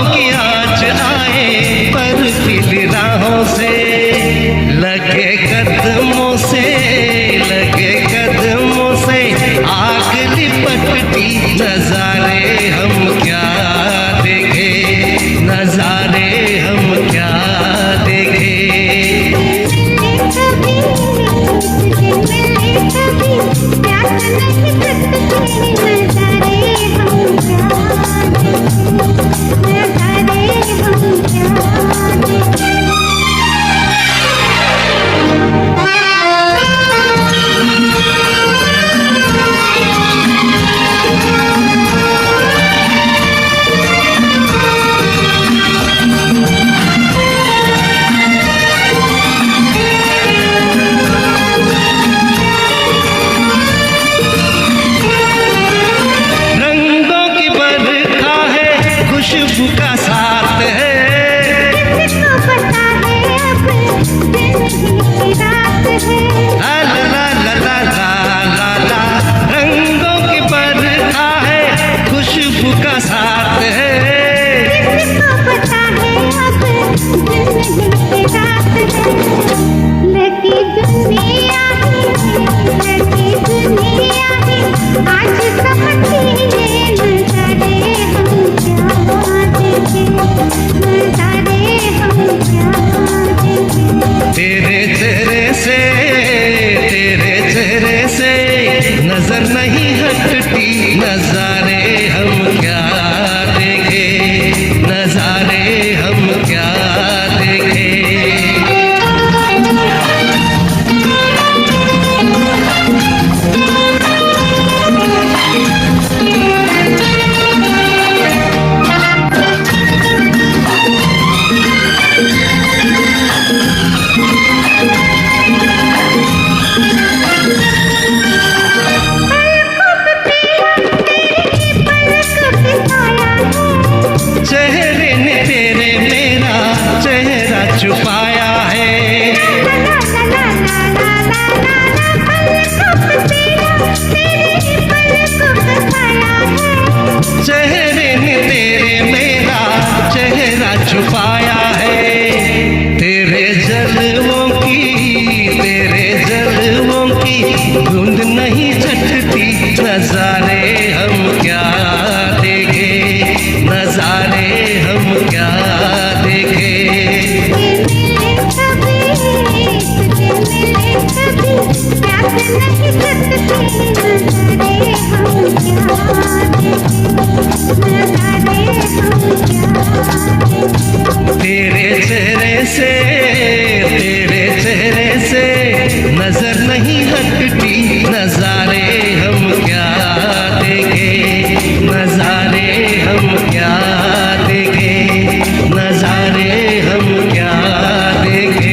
की आज आए बर्फीली राहों से, लगे कदमों से, लगे कदमों से आग लिपटती, नजारे हम क्या देखे, नजारे हम क्या देखे। खुशबू का साथ है, किसको पता है अब दिन की रात है। ला ला ला ला ला ला ला, रंगों की बरखा है, खुशबू का साथ है, किसको पता है अब दिन की रात है। लगी दुनिया है, लगी दुनिया है, आज समझी नजारे हम तेरे चेहरे से, तेरे चेहरे से नजर नहीं हटती, नजारे हम क्या देखे, नजारे हम क्या देखे। चेहरे ने तेरे मेरा चेहरा छुपाया है, चेहरे ने तेरे मेरा चेहरा छुपाया है। तेरे जलवों की, तेरे जलवों की धुंध नहीं छटती, नजारे हम क्या देखे, नजारे हम क्या देखे। तेरे चेहरे से, तेरे चेहरे से नजर नहीं हटती, नजारे हम क्या देखे, नजारे हम क्या देखे, नजारे हम क्या देखे।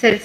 3